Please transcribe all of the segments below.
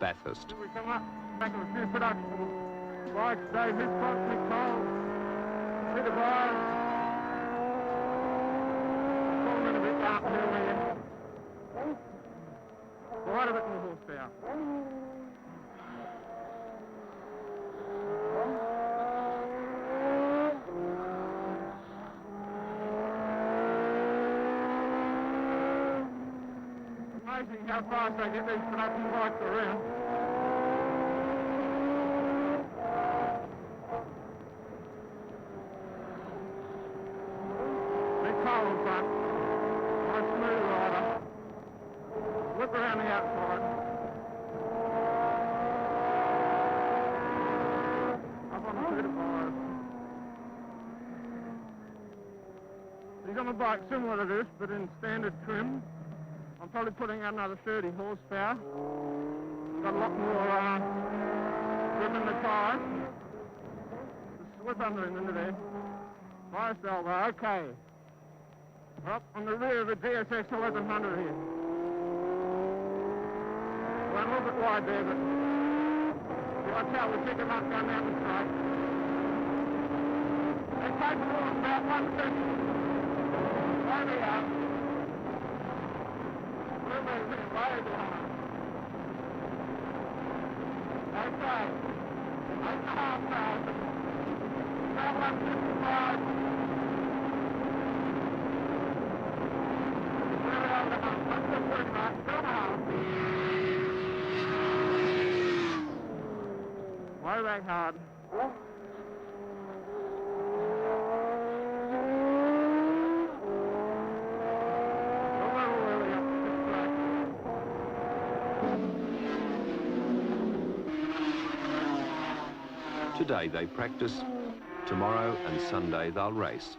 Bathurst. We come up, back of a few production bikes, Dave Hiscock, Nick Cole, Peter Byers. Falling a bit downhill here. Quite a bit more horsepower. Amazing how fast they get these production bikes around. Nick Cole in front. Nice smooth rider. Whip around the outside. Up on the 2 to 5. He's on a bike similar to this, but in standard trim. I'm probably putting out another 30 horsepower. Got a lot more grip in the tyres. Just slip under him into there. Bias elbow, okay. We're up on the rear of the DSX 1100 here. Went a little bit wide there, but watch out, we'll pick him up down the straight. They're capable of about 150. There they are. Way behind. Okay. 8,500. About 155. Where are we now? What's the word mark? Come on. Way back hard. Today they practice, tomorrow and Sunday they'll race.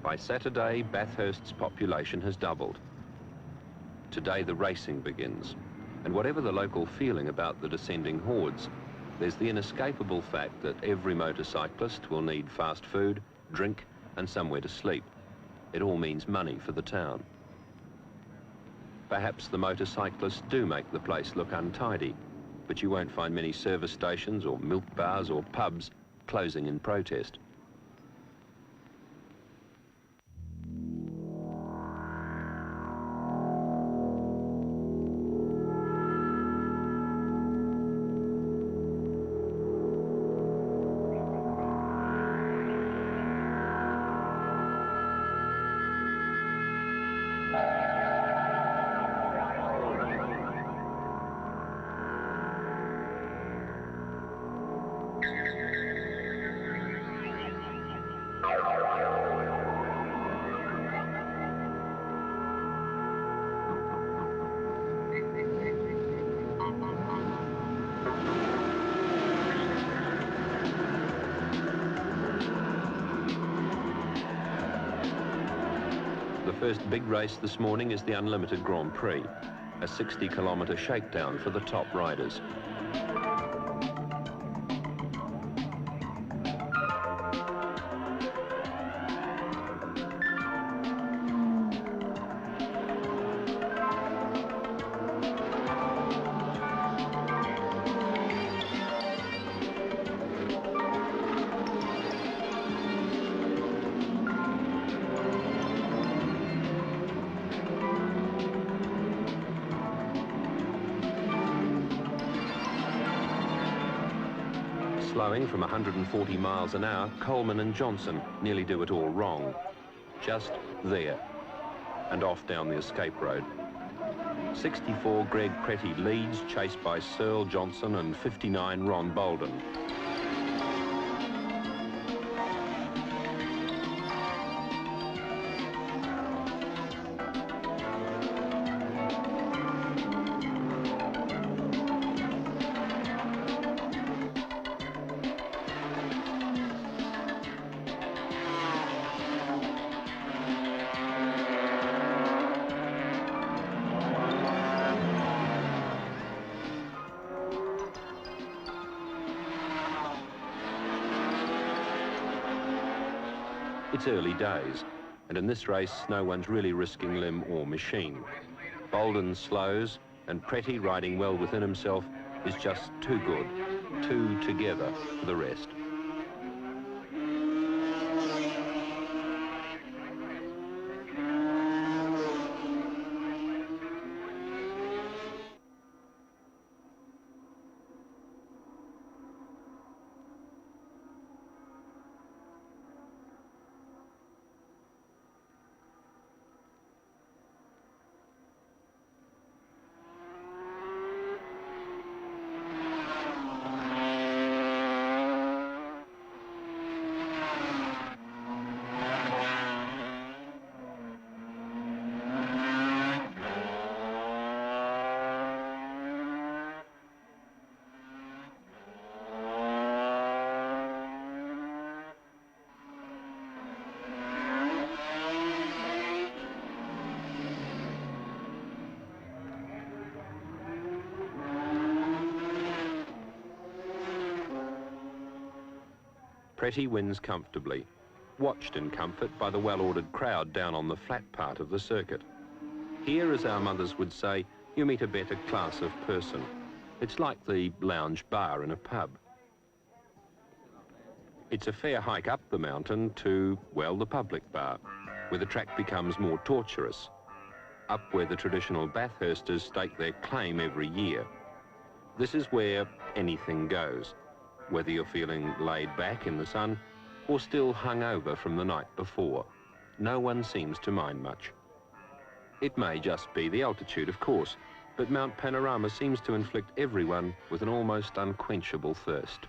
By Saturday, Bathurst's population has doubled. Today the racing begins, and whatever the local feeling about the descending hordes, there's the inescapable fact that every motorcyclist will need fast food, drink, and somewhere to sleep. It all means money for the town. Perhaps the motorcyclists do make the place look untidy, but you won't find many service stations or milk bars or pubs closing in protest. The first big race this morning is the Unlimited Grand Prix, a 60-kilometre shakedown for the top riders. Slowing from 140 miles an hour, Coleman and Johnson nearly do it all wrong. Just there, and off down the escape road. 64 Greg Pretty leads, chased by Searle Johnson and 59 Ron Bolden. It's early days, and in this race, no one's really risking limb or machine. Bolden slows, and Pretty, riding well within himself, is just too good, two together for the rest. Pretty wins comfortably, watched in comfort by the well-ordered crowd down on the flat part of the circuit. Here, as our mothers would say, you meet a better class of person. It's like the lounge bar in a pub. It's a fair hike up the mountain to, well, the public bar, where the track becomes more tortuous. Up where the traditional Bathursters stake their claim every year. This is where anything goes, whether you're feeling laid back in the sun or still hungover from the night before. No one seems to mind much. It may just be the altitude, of course, but Mount Panorama seems to inflict everyone with an almost unquenchable thirst.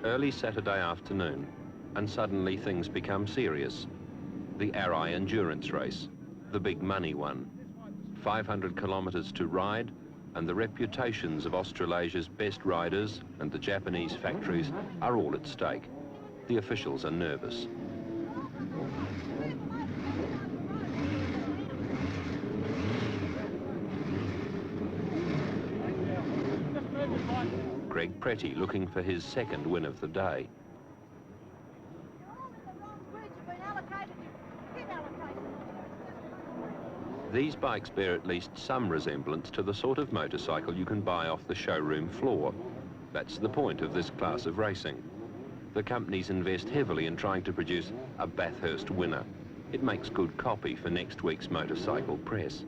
Early Saturday afternoon, and suddenly things become serious. The Arai endurance race, the big money one. 500 kilometres to ride, and the reputations of Australasia's best riders and the Japanese factories are all at stake. The officials are nervous. Greg Pretty looking for his second win of the day. These bikes bear at least some resemblance to the sort of motorcycle you can buy off the showroom floor. That's the point of this class of racing. The companies invest heavily in trying to produce a Bathurst winner. It makes good copy for next week's motorcycle press.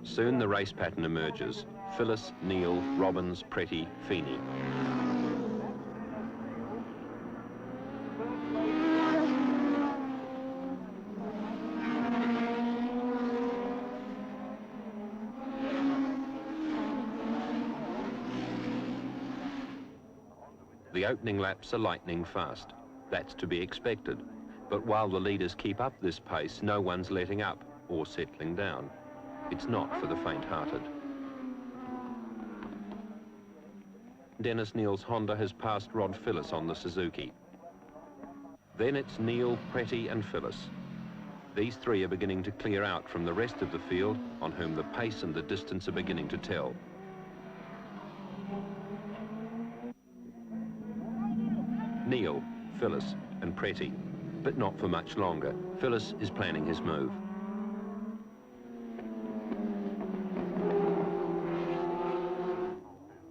Soon the race pattern emerges. Phyllis, Neil, Robbins, Pretty, Feeney. The opening laps are lightning fast. That's to be expected. But while the leaders keep up this pace, no one's letting up or settling down. It's not for the faint-hearted. Dennis Neal's Honda has passed Rod Phyllis on the Suzuki. Then it's Neil, Pretty and Phyllis. These three are beginning to clear out from the rest of the field, on whom the pace and the distance are beginning to tell. Neil, Phyllis and Pretty, but not for much longer. Phyllis is planning his move.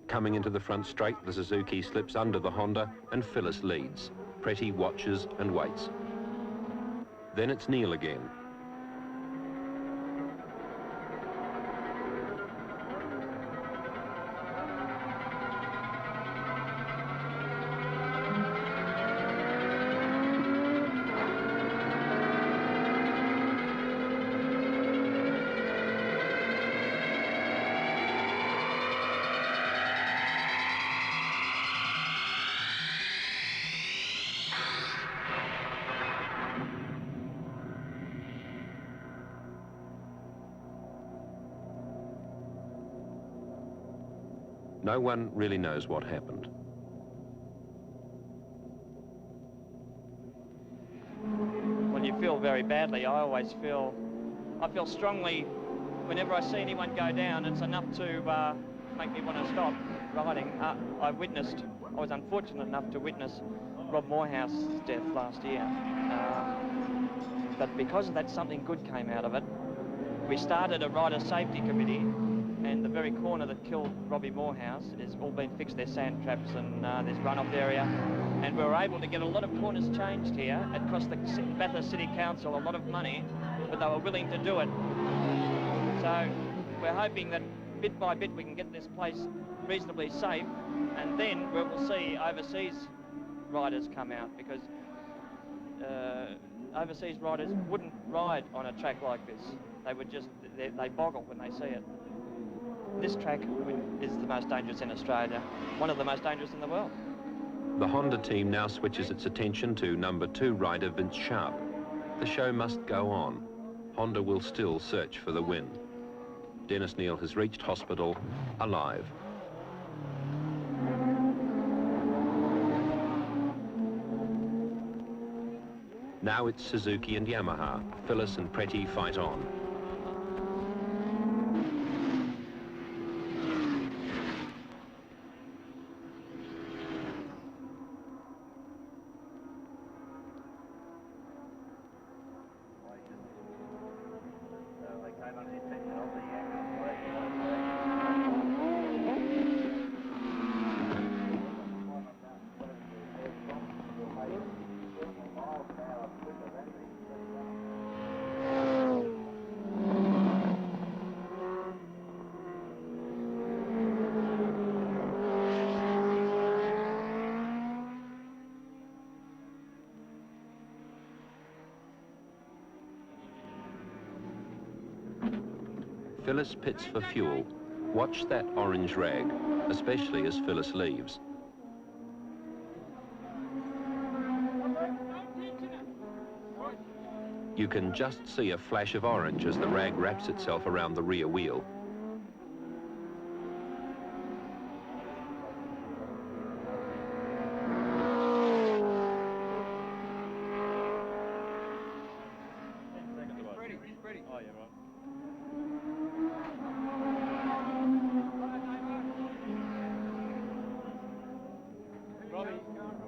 Coming into the front straight, the Suzuki slips under the Honda and Phyllis leads. Pretty watches and waits. Then it's Neil again. No one really knows what happened. When you feel very badly, I feel strongly whenever I see anyone go down. It's enough to make me want to stop riding. I was unfortunate enough to witness Rob Morehouse's death last year. But because of that, something good came out of it. We started a rider safety committee, and the very corner that killed Robbie Morehouse has all been fixed. There's sand traps and there's runoff area, and we were able to get a lot of corners changed here. It cost the Bathurst City Council a lot of money, but they were willing to do it. So we're hoping that bit by bit we can get this place reasonably safe, and then we will see overseas riders come out, because overseas riders wouldn't ride on a track like this. They would just, they boggle when they see it. This track is the most dangerous in Australia, one of the most dangerous in the world. The Honda team now switches its attention to number 2 rider Vince Sharp. The show must go on. Honda will still search for the win. Dennis Neal has reached hospital alive. Now it's Suzuki and Yamaha. Phyllis and Pretty fight on. Phyllis pits for fuel. Watch that orange rag, especially as Phyllis leaves. You can just see a flash of orange as the rag wraps itself around the rear wheel.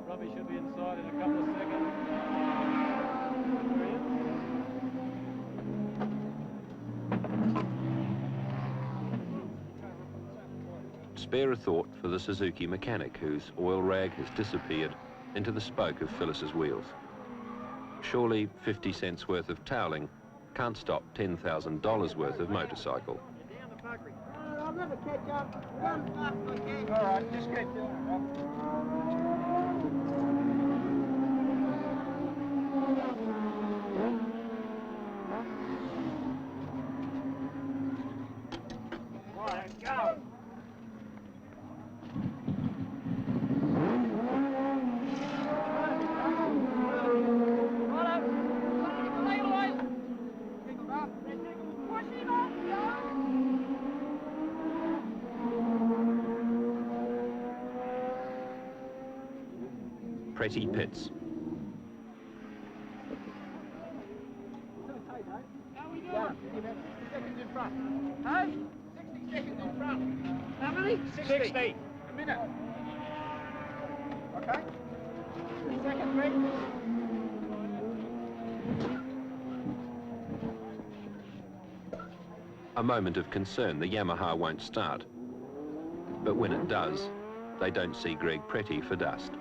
Robbie should be inside in a couple of seconds. Spare a thought for the Suzuki mechanic whose oil rag has disappeared into the spoke of Phyllis's wheels. Surely 50 cents worth of toweling can't stop $10,000 worth of motorcycle. I'll never catch up. Run fast I can. All right, just keep doing it, Rob. Right, go. Pretty pits. How we doing? Yeah, 60 seconds in front. Hey? 60 seconds in front. How many? 60. A minute. Okay? 60 seconds, Rick. A moment of concern, the Yamaha won't start. But when it does, they don't see Greg Pretty for dust.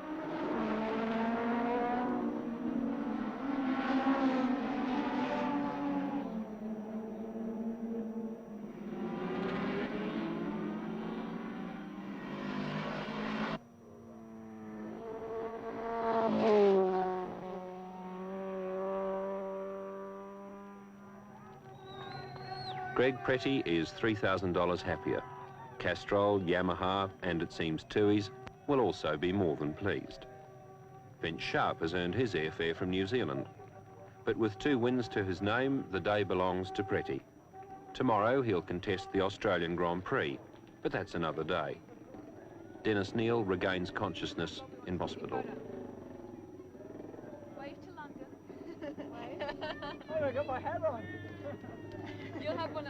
Greg Pretty is $3,000 happier. Castrol, Yamaha, and it seems Tui's will also be more than pleased. Vince Sharp has earned his airfare from New Zealand. But with 2 wins to his name, the day belongs to Pretty. Tomorrow he'll contest the Australian Grand Prix, but that's another day. Dennis Neal regains consciousness in hospital. Wave to London. Oh, I got my hat on. You'll have one.